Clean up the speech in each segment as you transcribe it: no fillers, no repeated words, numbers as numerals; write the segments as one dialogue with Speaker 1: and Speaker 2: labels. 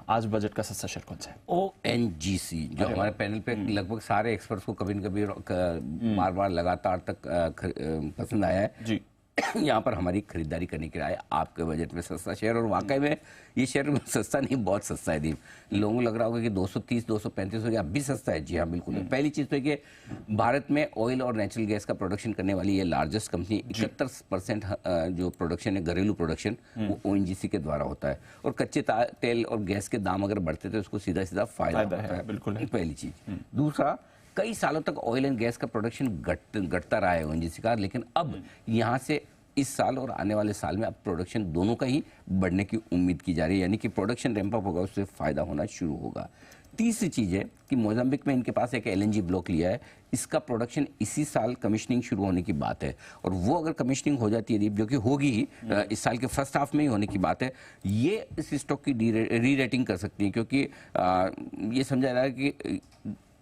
Speaker 1: आज बजट का सस्ता शेयर कौन सा है?
Speaker 2: ONGC जो हमारे पैनल पे लगभग सारे एक्सपर्ट्स को कभी न कभी बार बार लगातार तक पसंद आया है
Speaker 1: जी।
Speaker 2: यहाँ पर हमारी खरीदारी करने की राय, आपके बजट में सस्ता शेयर, और वाकई में ये शेयर सस्ता नहीं, बहुत सस्ता है। लोगों को लग रहा होगा कि 230 235 हो गया, अब भी सस्ता है। जी हाँ, बिल्कुल। पहली चीज़ तो है कि भारत में ऑयल और नेचुरल गैस का प्रोडक्शन करने वाली ये लार्जेस्ट कंपनी, 71% जो प्रोडक्शन है, घरेलू प्रोडक्शन, वो ONGC के द्वारा होता है। और कच्चे तेल और गैस के दाम अगर बढ़ते तो उसको सीधा सीधा फायदा होता है।
Speaker 1: बिल्कुल,
Speaker 2: पहली चीज़। दूसरा, कई सालों तक ऑयल एंड गैस का प्रोडक्शन घटता रहा है ONGC का, लेकिन अब यहाँ से इस साल और आने वाले साल में अब प्रोडक्शन दोनों का ही बढ़ने की उम्मीद की जा रही है, यानी कि प्रोडक्शन रैंप अप होगा, उससे फायदा होना शुरू होगा। तीसरी चीज़ है कि मोजाम्बिक में इनके पास एक LNG ब्लॉक लिया है, इसका प्रोडक्शन इसी साल कमिश्निंग शुरू होने की बात है, और वो अगर कमिश्निंग हो जाती है, जो कि होगी ही इस साल के फर्स्ट हाफ में ही होने की बात है, ये इस स्टॉक की री रेटिंग कर सकती है, क्योंकि ये समझा जा रहा है कि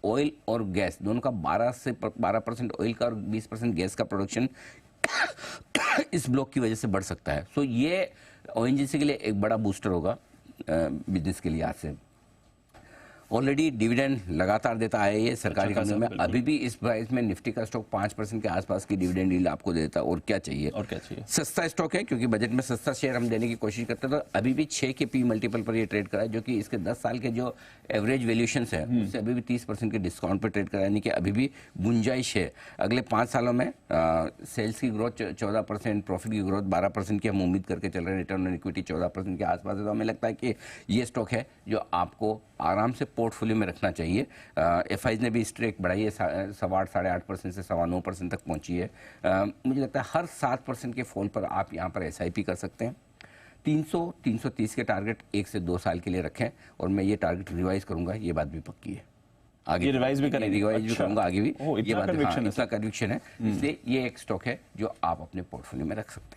Speaker 2: ऑयल और गैस दोनों का 12% ऑयल का और 20% गैस का प्रोडक्शन इस ब्लॉक की वजह से बढ़ सकता है। सो ये ONGC के लिए एक बड़ा बूस्टर होगा बिजनेस के लिहाज से। ऑलरेडी डिविडेंड लगातार देता है ये सरकारी कंपनियों में, अभी भी इस प्राइस में निफ्टी का स्टॉक 5% के आसपास की डिविडेंड यील्ड आपको देता है, और क्या चाहिए? सस्ता स्टॉक है, क्योंकि बजट में सस्ता शेयर हम देने की कोशिश करते हैं। तो अभी भी 6 के P मल्टीपल पर ये ट्रेड करा है, जो कि इसके 10 साल के जो एवरेज वैल्यूएशंस है उससे अभी भी 30% के डिस्काउंट पर ट्रेड करा है, यानी कि अभी भी गुंजाइश है। अगले 5 सालों में सेल्स की ग्रोथ 14%, प्रॉफिट की ग्रोथ 12% की हम उम्मीद करके चल रहे हैं, रिटर्न ऑन इक्विटी 14% के आसपास है। तो हमें लगता है कि ये स्टॉक है जो आपको आराम से पोर्टफोलियो में रखना चाहिए। FIs ने भी स्ट्रेक बढ़ाई है, 8.5 साढ़े 8% से 9.25% तक पहुंची है। मुझे लगता है हर 7% के फॉल पर आप यहाँ पर SIP कर सकते हैं। 300-330 के टारगेट 1 से 2 साल के लिए रखें, और मैं ये टारगेट रिवाइज करूंगा, ये बात भी पक्की है। आगे
Speaker 1: रिवाइज भी
Speaker 2: करूंगा आगे भी, ये बात
Speaker 1: इतना कन्विक्शन
Speaker 2: है, इसलिए ये एक स्टॉक है जो आप अपने पोर्टफोलियो में रख सकते हैं।